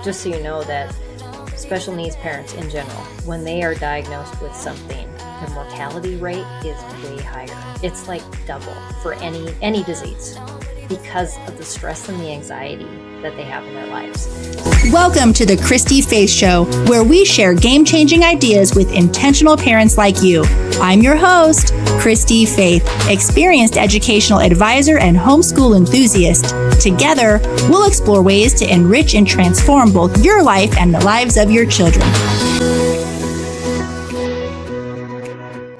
Just so you know that special needs parents in general, when they are diagnosed with something, the mortality rate is way higher. It's like double for any disease because of the stress and the anxiety that they have in their lives. Welcome to the Christy-Faith Show, where we share game-changing ideas with intentional parents like you. I'm your host, Christy-Faith, experienced educational advisor and homeschool enthusiast. Together, we'll explore ways to enrich and transform both your life and the lives of your children.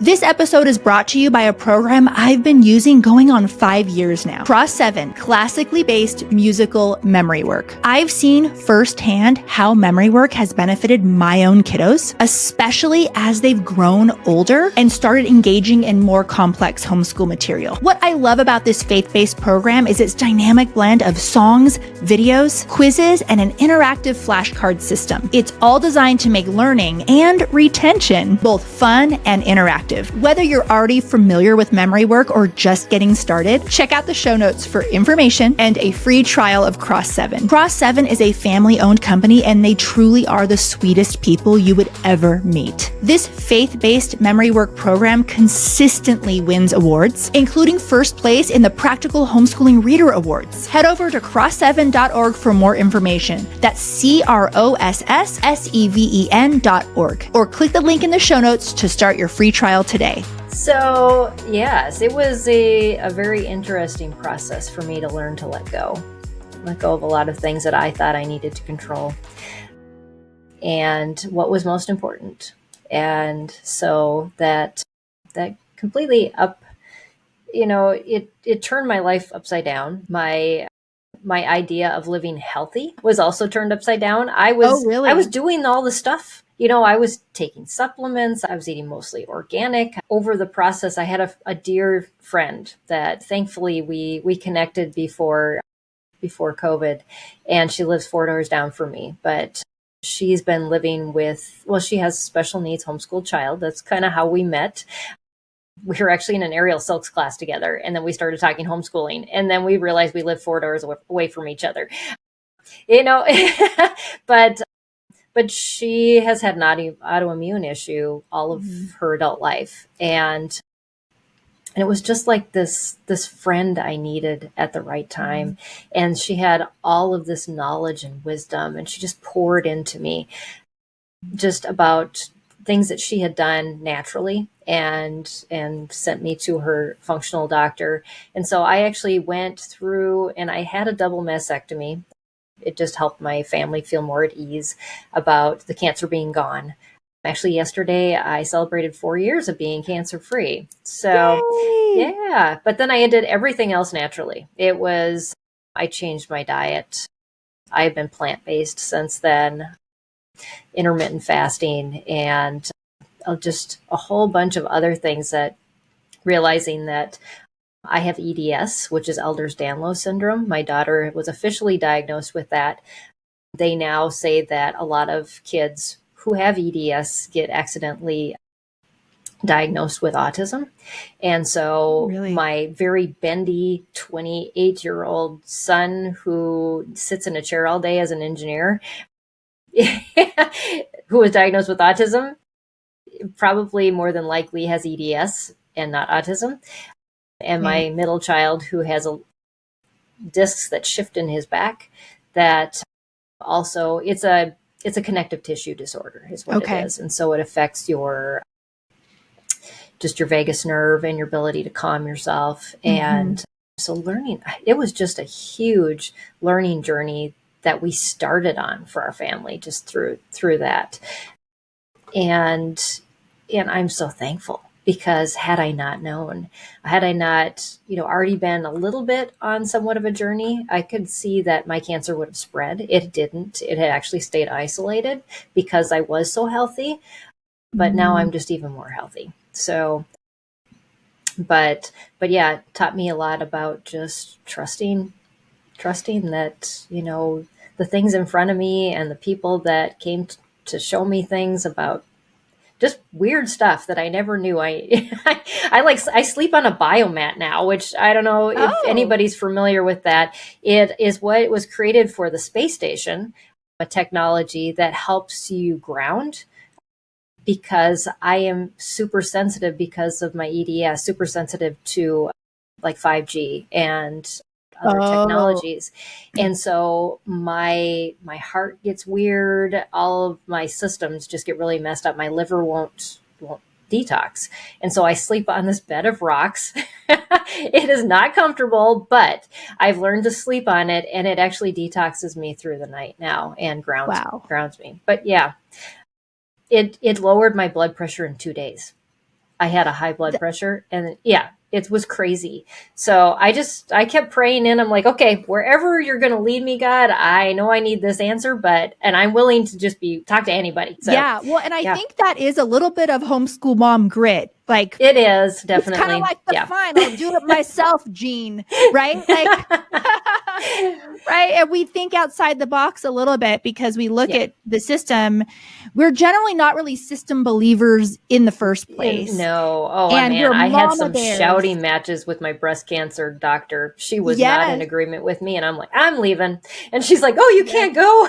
This episode is brought to you by a program I've been using going on 5 years now. Cross 7, classically based musical memory work. I've seen firsthand how memory work has benefited my own kiddos, especially as they've grown older and started engaging in more complex homeschool material. What I love about this faith-based program is its dynamic blend of songs, videos, quizzes, and an interactive flashcard system. It's all designed to make learning and retention both fun and interactive. Whether you're already familiar with memory work or just getting started, check out the show notes for information and a free trial of Cross 7. Cross 7 is a family-owned company, and they truly are the sweetest people you would ever meet. This faith-based memory work program consistently wins awards, including first place in the Practical Homeschooling Reader Awards. Head over to cross7.org for more information. That's CROSSSEVEN.org, or click the link in the show notes to start your free trial today. So yes, it was a very interesting process for me to learn to let go of a lot of things that I thought I needed to control and what was most important. And so that completely it turned my life upside down. My idea of living healthy was also turned upside down. I was doing all the stuff. I was taking supplements. I was eating mostly organic. Over the process, I had a dear friend that thankfully we connected before COVID, and she lives 4 doors down from me. But she's been living she has a special needs homeschool child. That's kind of how we met. We were actually in an aerial silks class together, and then we started talking homeschooling, and then we realized we lived 4 doors away from each other. But she has had an autoimmune issue all of her adult life. And it was just like this friend I needed at the right time. And she had all of this knowledge and wisdom, and she just poured into me just about things that she had done naturally and sent me to her functional doctor. And so I actually went through, and I had a double mastectomy. It just helped my family feel more at ease about the cancer being gone. Actually, yesterday, I celebrated 4 years of being cancer-free. So, Yay! Yeah. But then I did everything else naturally. I changed my diet. I've been plant-based since then, intermittent fasting, and just a whole bunch of other things, that realizing that I have EDS, which is Ehlers-Danlos syndrome. My daughter was officially diagnosed with that. They now say that a lot of kids who have EDS get accidentally diagnosed with autism. And so my very bendy 28-year-old son who sits in a chair all day as an engineer, who was diagnosed with autism, probably more than likely has EDS and not autism. And my middle child, who has discs that shift in his back, that also it's a connective tissue disorder is what it is. And so it affects your vagus nerve and your ability to calm yourself. And so it was just a huge learning journey that we started on for our family just through that. And I'm so thankful. Because had I not already been a little bit on somewhat of a journey, I could see that my cancer would have spread. It didn't. It had actually stayed isolated because I was so healthy. But now I'm just even more healthy. So, but yeah, it taught me a lot about just trusting that, the things in front of me and the people that came to show me things about just weird stuff that I never knew. I sleep on a biomat now, which I don't know if anybody's familiar with that. It is what was created for the space station a technology that helps you ground, because I am super sensitive because of my EDS, super sensitive to like 5G and other technologies. And so my heart gets weird. All of my systems just get really messed up. My liver won't detox. And so I sleep on this bed of rocks. It is not comfortable, but I've learned to sleep on it, and it actually detoxes me through the night now and grounds me. But yeah, it lowered my blood pressure in 2 days. I had a high blood pressure, and yeah, it was crazy. So I kept praying in. I'm like, okay, wherever you're going to lead me, God, I know I need this answer, and I'm willing to just talk to anybody. So, yeah. Well, and I think that is a little bit of homeschool mom grit. Like, it is definitely it's kind of like the fine, I'll do it myself gene, right? Like, right. And we think outside the box a little bit because we look at the system. We're generally not really system believers in the first place. No. Oh, and man, I had some shouting matches with my breast cancer doctor. She was not in agreement with me. And I'm like, I'm leaving. And she's like, oh, you can't go.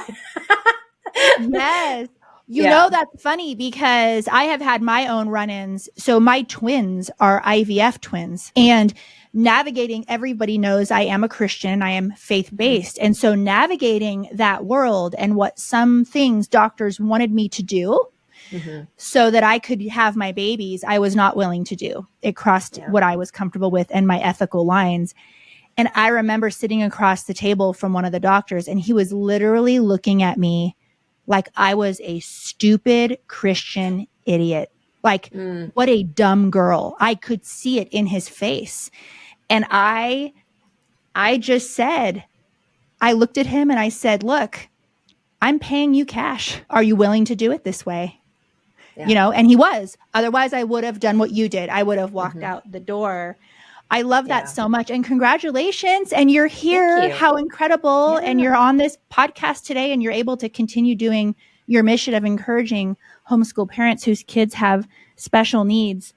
Yes. You know, that's funny because I have had my own run-ins. So my twins are IVF twins, and navigating, everybody knows I am a Christian. I am faith-based. And so navigating that world and what some things doctors wanted me to do so that I could have my babies, I was not willing to do. It crossed what I was comfortable with and my ethical lines. And I remember sitting across the table from one of the doctors, and he was literally looking at me like I was a stupid Christian idiot. Like, what a dumb girl. I could see it in his face. And I just said, I looked at him and I said, look, I'm paying you cash. Are you willing to do it this way? Yeah. You know, and he was. Otherwise, I would have done what you did. I would have walked out the door. I love that so much. And congratulations. And you're here. How incredible. And you're on this podcast today, and you're able to continue doing your mission of encouraging homeschool parents whose kids have special needs.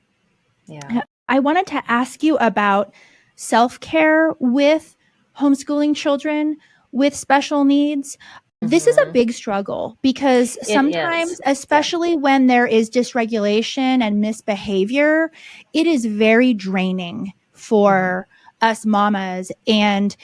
Yeah. I wanted to ask you about self-care with homeschooling children with special needs. This is a big struggle because sometimes, especially when there is dysregulation and misbehavior, it is very draining for us mamas. And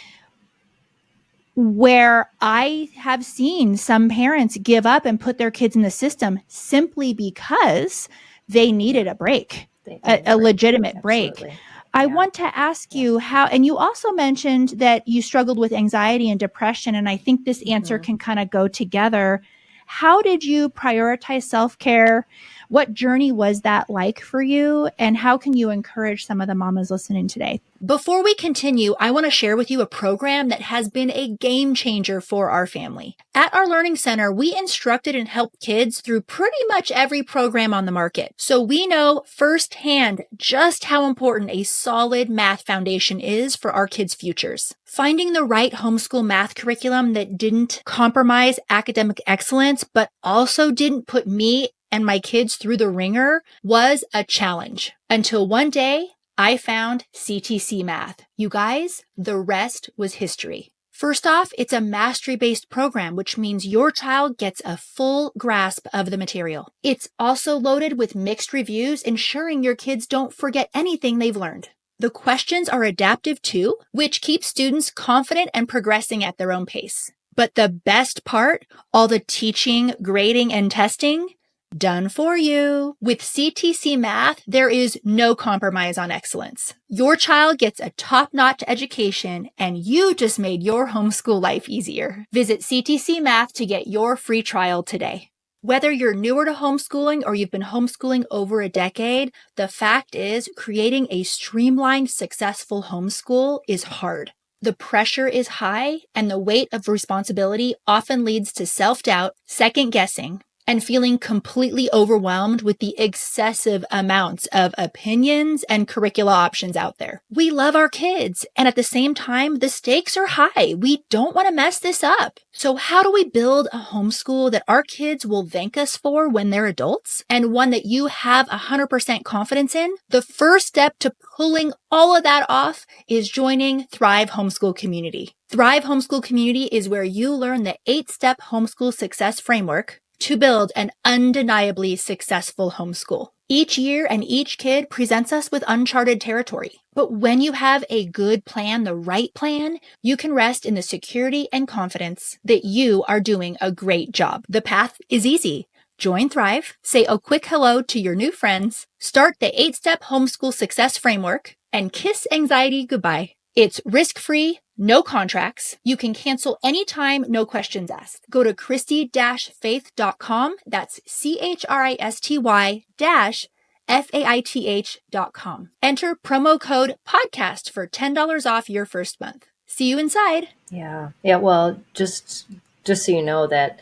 where I have seen some parents give up and put their kids in the system simply because they needed a break, a legitimate break. I want to ask you how, and you also mentioned that you struggled with anxiety and depression, and I think this answer can kind of go together. How did you prioritize self-care? What journey was that like for you? And how can you encourage some of the mamas listening today? Before we continue, I want to share with you a program that has been a game changer for our family. At our Learning Center, we instructed and helped kids through pretty much every program on the market. So we know firsthand just how important a solid math foundation is for our kids' futures. Finding the right homeschool math curriculum that didn't compromise academic excellence, but also didn't put me and my kids through the ringer was a challenge. Until one day, I found CTC Math. You guys, the rest was history. First off, it's a mastery-based program, which means your child gets a full grasp of the material. It's also loaded with mixed reviews, ensuring your kids don't forget anything they've learned. The questions are adaptive too, which keeps students confident and progressing at their own pace. But the best part, all the teaching, grading, and testing, done for you. With CTC Math, there is no compromise on excellence. Your child gets a top-notch education, and you just made your homeschool life easier. Visit CTC Math to get your free trial today. Whether you're newer to homeschooling or you've been homeschooling over a decade, the fact is creating a streamlined, successful homeschool is hard. The pressure is high, and the weight of responsibility often leads to self-doubt, second-guessing, and feeling completely overwhelmed with the excessive amounts of opinions and curricula options out there. We love our kids, and at the same time, the stakes are high. We don't want to mess this up. So how do we build a homeschool that our kids will thank us for when they're adults, and one that you have 100% confidence in? The first step to pulling all of that off is joining Thrive Homeschool Community. Thrive Homeschool Community is where you learn the 8-step homeschool success framework to build an undeniably successful homeschool. Each year and each kid presents us with uncharted territory. But when you have a good plan, the right plan, you can rest in the security and confidence that you are doing a great job. The path is easy. Join Thrive, say a quick hello to your new friends, start the 8-step homeschool success framework, and kiss anxiety goodbye. It's risk-free, no contracts. You can cancel anytime, no questions asked. Go to Christy-Faith.com. That's CHRISTY-FAITH.com. Enter promo code podcast for $10 off your first month. See you inside. Yeah. Yeah. Well, just so you know that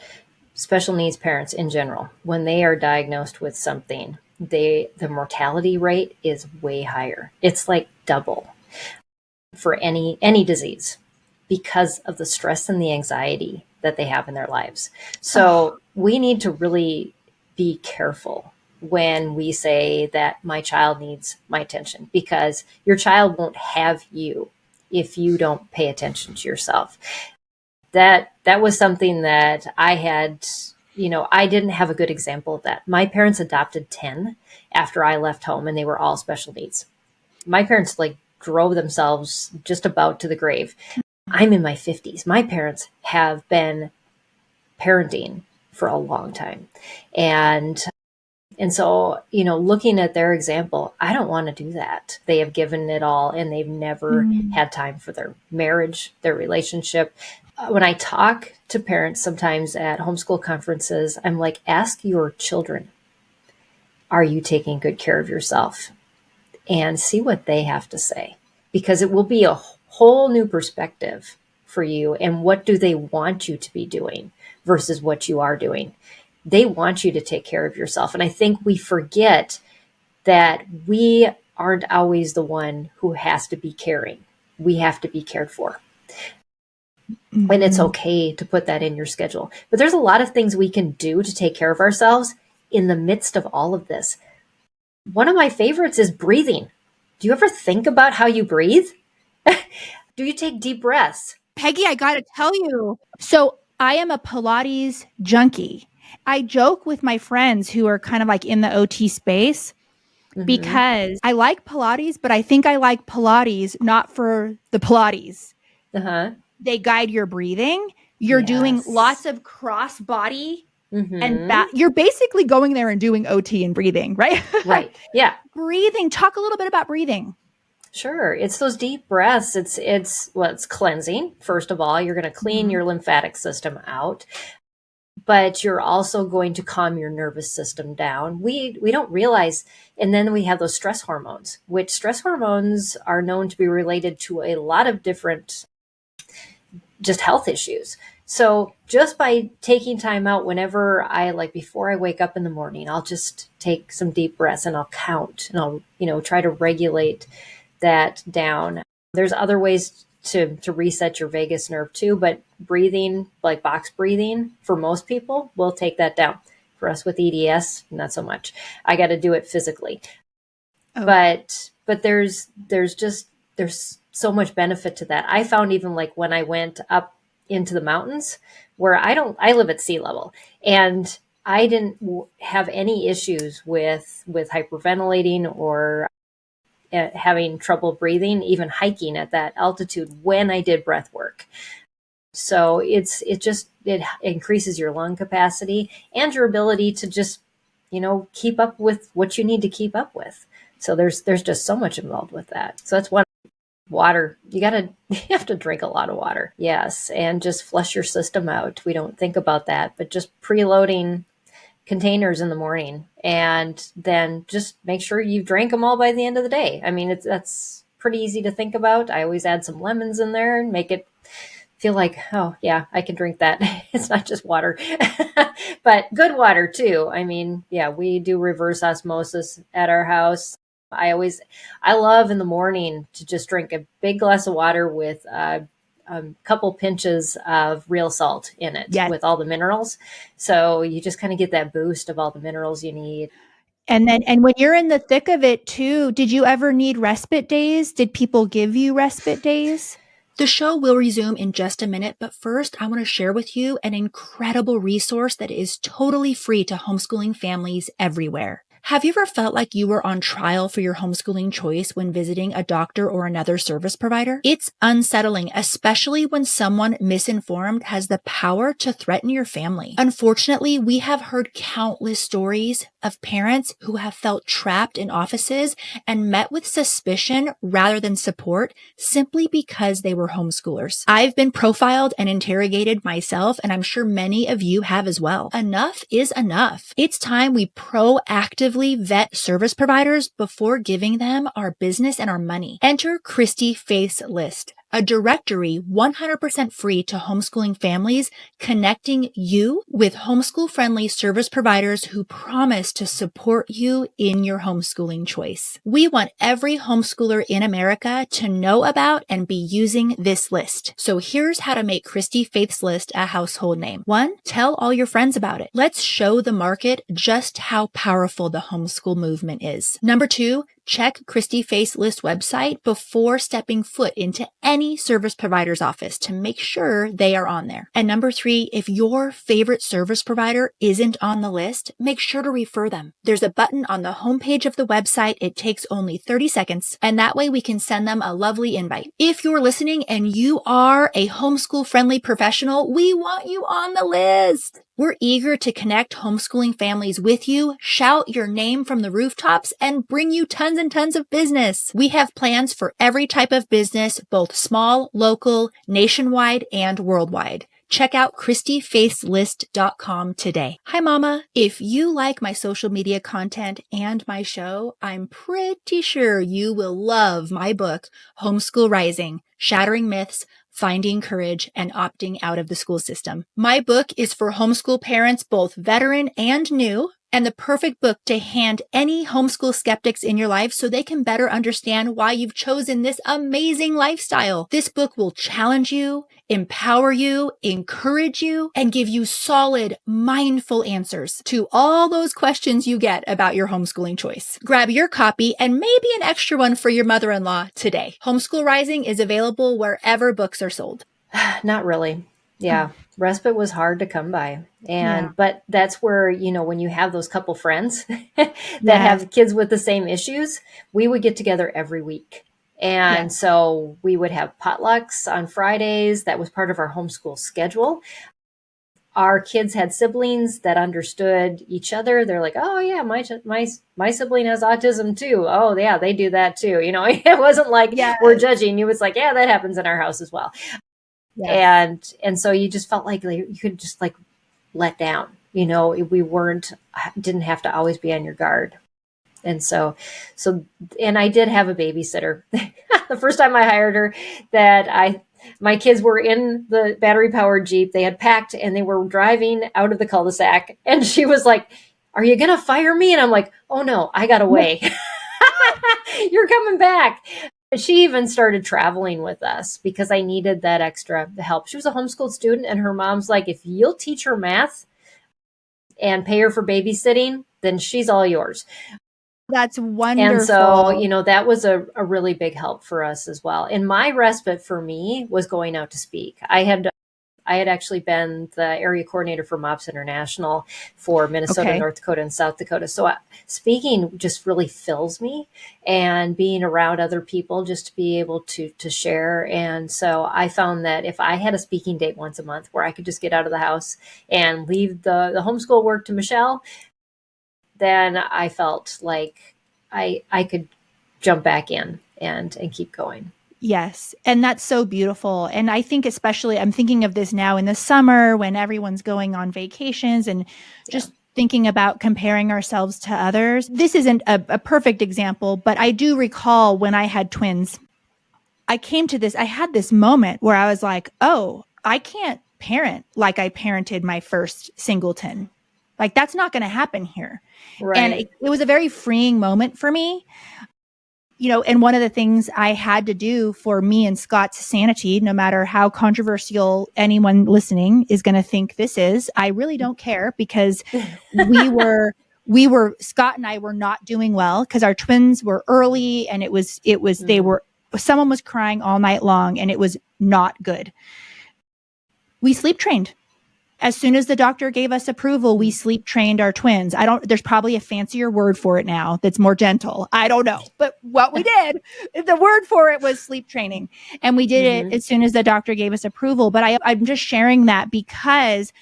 special needs parents in general, when they are diagnosed with something, the mortality rate is way higher. It's like double for any disease because of the stress and the anxiety that they have in their lives. So we need to really be careful when we say that my child needs my attention, because your child won't have you if you don't pay attention to yourself. That was something that I had, I didn't have a good example of that. My parents adopted 10 after I left home, and they were all special needs. My parents drove themselves just about to the grave. I'm in my 50s. My parents have been parenting for a long time. And so, looking at their example, I don't want to do that. They have given it all, and they've never had time for their marriage, their relationship. When I talk to parents sometimes at homeschool conferences, I'm like, ask your children, are you taking good care of yourself? And see what they have to say, because it will be a whole new perspective for you. And what do they want you to be doing versus what you are doing? They want you to take care of yourself. And I think we forget that we aren't always the one who has to be caring. We have to be cared for. And it's okay to put that in your schedule. But there's a lot of things we can do to take care of ourselves in the midst of all of this. One of my favorites is breathing. Do you ever think about how you breathe? Do you take deep breaths? Peggy, I got to tell you. So I am a Pilates junkie. I joke with my friends who are kind of in the OT space because I like Pilates, but I think I like Pilates not for the Pilates. They guide your breathing. You're doing lots of cross body and you're basically going there and doing OT and breathing, right? Right. Yeah. Breathing. Talk a little bit about breathing. Sure. It's those deep breaths. It's cleansing. First of all, you're going to clean your lymphatic system out, but you're also going to calm your nervous system down. We don't realize. And then we have those stress hormones, which stress hormones are known to be related to a lot of different just health issues. So just by taking time out whenever before I wake up in the morning, I'll just take some deep breaths and I'll count and I'll, try to regulate that down. There's other ways to reset your vagus nerve too, but breathing, like box breathing, for most people, will take that down. For us with EDS, not so much. I got to do it physically. But there's so much benefit to that. I found even when I went up into the mountains where I live at sea level, and I didn't have any issues with hyperventilating or having trouble breathing, even hiking at that altitude when I did breath work. So it increases your lung capacity and your ability to just, keep up with what you need to keep up with. So there's just so much involved with that. So that's one. Water. You have to drink a lot of water. Yes. And just flush your system out. We don't think about that, but just preloading containers in the morning and then just make sure you drank them all by the end of the day. I mean, that's pretty easy to think about. I always add some lemons in there and make it feel like, oh yeah, I can drink that. It's not just water, but good water too. I mean, yeah, we do reverse osmosis at our house. I love in the morning to just drink a big glass of water with a couple pinches of real salt in it with all the minerals. So you just kind of get that boost of all the minerals you need. And when you're in the thick of it too, did you ever need respite days? Did people give you respite days? The show will resume in just a minute, but first I want to share with you an incredible resource that is totally free to homeschooling families everywhere. Have you ever felt like you were on trial for your homeschooling choice when visiting a doctor or another service provider? It's unsettling, especially when someone misinformed has the power to threaten your family. Unfortunately, we have heard countless stories of parents who have felt trapped in offices and met with suspicion rather than support simply because they were homeschoolers. I've been profiled and interrogated myself, and I'm sure many of you have as well. Enough is enough. It's time we proactively vet service providers before giving them our business and our money. Enter Christy-Faith's list, a directory 100% free to homeschooling families, connecting you with homeschool-friendly service providers who promise to support you in your homeschooling choice. We want every homeschooler in America to know about and be using this list. So here's how to make Christy-Faith's list a household name. 1, tell all your friends about it. Let's show the market just how powerful the homeschool movement is. Number 2, check Christy-Faith's list website before stepping foot into any service provider's office to make sure they are on there. And number 3, if your favorite service provider isn't on the list, make sure to refer them. There's a button on the homepage of the website. It takes only 30 seconds, and that way we can send them a lovely invite. If you're listening and you are a homeschool-friendly professional, we want you on the list. We're eager to connect homeschooling families with you, shout your name from the rooftops, and bring you tons and tons of business. We have plans for every type of business, both small, local, nationwide, and worldwide. Check out ChristyFaithsList.com today. Hi, Mama. If you like my social media content and my show, I'm pretty sure you will love my book, Homeschool Rising, Shattering Myths, Finding Courage, and Opting Out of the School System. My book is for homeschool parents, both veteran and new, and the perfect book to hand any homeschool skeptics in your life so they can better understand why you've chosen this amazing lifestyle. This book will challenge you, empower you, encourage you, and give you solid, mindful answers to all those questions you get about your homeschooling choice. Grab your copy and maybe an extra one for your mother-in-law today. Homeschool Rising is available wherever books are sold. Not really. Yeah. Respite was hard to come by. But that's where, when you have those couple friends that have kids with the same issues, we would get together every week. And so we would have potlucks on Fridays. That was part of our homeschool schedule. Our kids had siblings that understood each other. They're like, oh yeah, my sibling has autism too. Oh yeah, they do that too. It wasn't like we're judging you. It's like, yeah, that happens in our house as well. Yes. And so you just felt like you could just like let down, we didn't have to always be on your guard. And and I did have a babysitter. The first time I hired her, my kids were in the battery powered Jeep. They had packed and they were driving out of the cul-de-sac. And she was like, are you going to fire me? And I'm like, oh no, I got away. You're coming back. She even started traveling with us because I needed that extra help. She was a homeschooled student and her mom's like, if you'll teach her math and pay her for babysitting, then she's all yours. That's wonderful. And so, that was a really big help for us as well. And my respite for me was going out to speak. I had actually been the area coordinator for MOPS International for Minnesota, North Dakota, and South Dakota. So speaking just really fills me, and being around other people just to be able to share. And so I found that if I had a speaking date once a month where I could just get out of the house and leave the homeschool work to Michelle, then I felt like I could jump back in and keep going. Yes. And that's so beautiful. And I think especially, I'm thinking of this now in the summer when everyone's going on vacations and just thinking about comparing ourselves to others. This isn't a perfect example, but I do recall when I had twins, I had this moment where I was like, oh, I can't parent like I parented my first singleton. Like that's not going to happen here. Right. And it was a very freeing moment for me. And one of the things I had to do for me and Scott's sanity, no matter how controversial anyone listening is going to think this is, I really don't care, because Scott and I were not doing well because our twins were early, and they were someone was crying all night long and it was not good. We sleep trained. As soon as the doctor gave us approval, we sleep trained our twins. There's probably a fancier word for it now that's more gentle. I don't know. But what we did, the word for it was sleep training. And we did it as soon as the doctor gave us approval. But I'm just sharing that because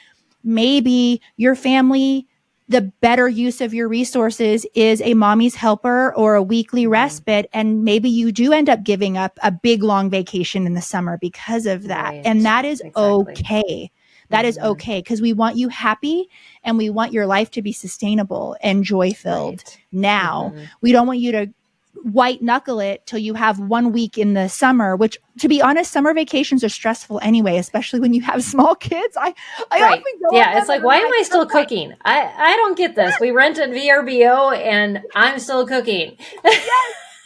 maybe your family, the better use of your resources is a mommy's helper or a weekly respite. And maybe you do end up giving up a big, long vacation in the summer because of that. Right. And that is okay. That is okay, because we want you happy and we want your life to be sustainable and joy-filled. Now, we don't want you to white knuckle it till you have 1 week in the summer, which, to be honest, summer vacations are stressful anyway, especially when you have small kids. I often go it's like, why am I still cooking? I don't get this. We rented VRBO and I'm still cooking. Yes.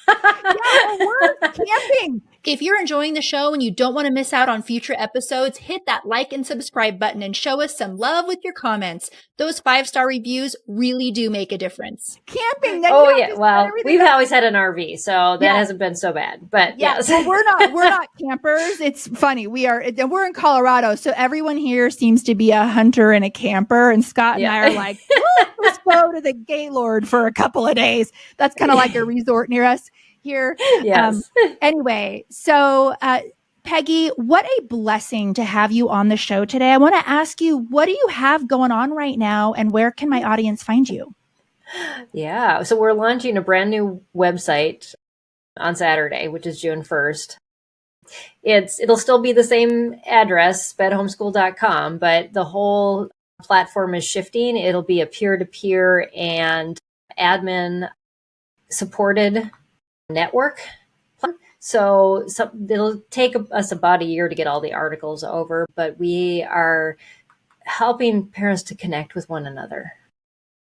Yeah, we're camping. If you're enjoying the show and you don't want to miss out on future episodes, hit that like and subscribe button and show us some love with your comments. Those 5-star reviews really do make a difference. Camping. Well, we've always had an RV, so that hasn't been so bad. But yes, well, we're not campers. It's funny. We're in Colorado, so everyone here seems to be a hunter and a camper. And Scott and I are like, let's go to the Gaylord for a couple of days. That's kind of like a resort near us here. Yes. Anyway, so Peggy, what a blessing to have you on the show today. I want to ask you, what do you have going on right now and where can my audience find you? Yeah. So we're launching a brand new website on Saturday, which is June 1st. It'll still be the same address, spedhomeschool.com, but the whole platform is shifting. It'll be a peer-to-peer and admin supported network. So it'll take us about a year to get all the articles over, but we are helping parents to connect with one another.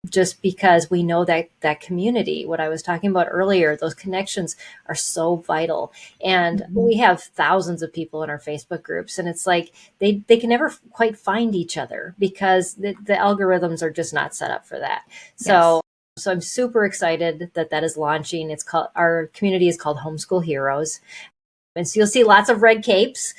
Just because we know that community, what I was talking about earlier, those connections are so vital. And we have thousands of people in our Facebook groups, and it's like they can never quite find each other because the algorithms are just not set up for that. So I'm super excited that is launching. Our community is called Homeschool Heroes. And so you'll see lots of red capes.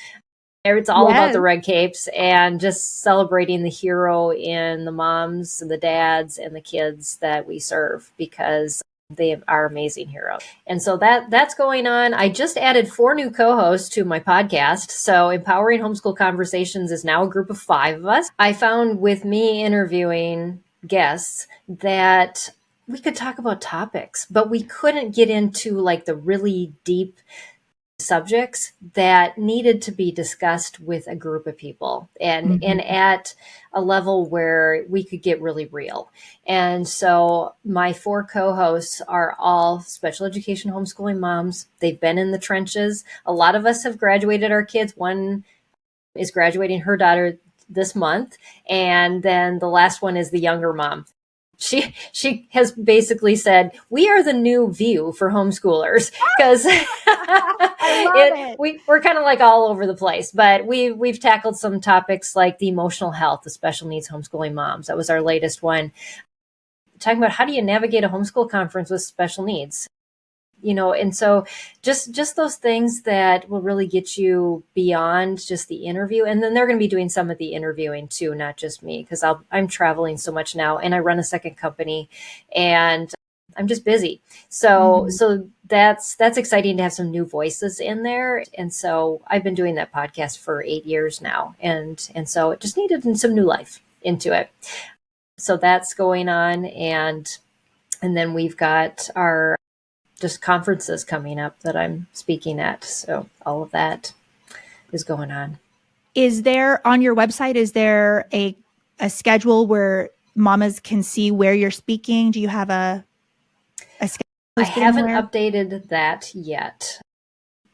It's all about the red capes and just celebrating the hero in the moms and the dads and the kids that we serve, because they are amazing heroes. And so that's going on. I just added 4 new co-hosts to my podcast. So Empowering Homeschool Conversations is now a group of 5 of us. I found with me interviewing guests that we could talk about topics, but we couldn't get into like the really deep subjects that needed to be discussed with a group of people and at a level where we could get really real. And so my 4 co-hosts are all special education homeschooling moms. They've been in the trenches. A lot of us have graduated our kids. One is graduating her daughter this month. And then the last one is the younger mom. She has basically said, we are the new View for homeschoolers, because we're kind of like all over the place, but we've tackled some topics like the emotional health of special needs homeschooling moms. That was our latest one, talking about how do you navigate a homeschool conference with special needs. And so just those things that will really get you beyond just the interview. And then they're going to be doing some of the interviewing too, not just me, because I'm traveling so much now and I run a second company and I'm just busy. So that's exciting to have some new voices in there. And so I've been doing that podcast for 8 years now. And so it just needed some new life into it. So that's going on. And then we've got our just conferences coming up that I'm speaking at. So all of that is going on. Is there on your website, is there a schedule where mamas can see where you're speaking? Do you have a schedule? I haven't updated that yet.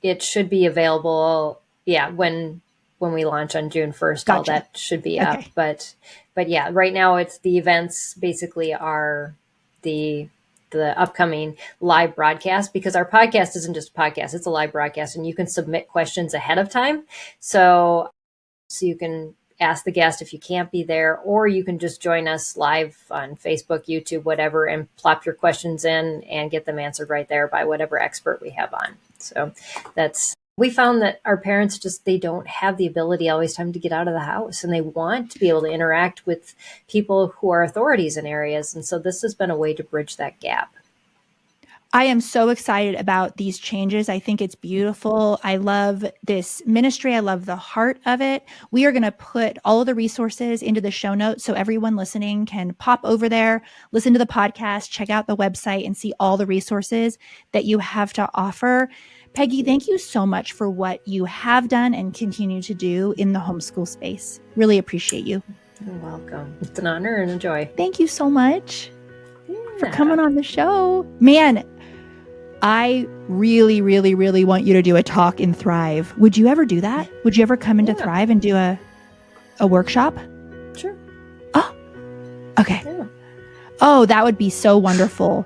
It should be available. Yeah. When we launch on June 1st, all that should be up. But yeah, right now it's the events basically are the upcoming live broadcast, because our podcast isn't just a podcast, it's a live broadcast, and you can submit questions ahead of time. So you can ask the guest if you can't be there, or you can just join us live on Facebook, YouTube, whatever, and plop your questions in and get them answered right there by whatever expert we have on. So we found that our parents they don't have the ability always time to get out of the house, and they want to be able to interact with people who are authorities in areas. And so this has been a way to bridge that gap. I am so excited about these changes. I think it's beautiful. I love this ministry. I love the heart of it. We are going to put all of the resources into the show notes so everyone listening can pop over there, listen to the podcast, check out the website, and see all the resources that you have to offer. Peggy, thank you so much for what you have done and continue to do in the homeschool space. Really appreciate you. You're welcome. It's an honor and a joy. Thank you so much for coming on the show. Man, I really, really, really want you to do a talk in Thrive. Would you ever do that? Would you ever come into Thrive and do a workshop? Sure. Oh, okay. Yeah. Oh, that would be so wonderful.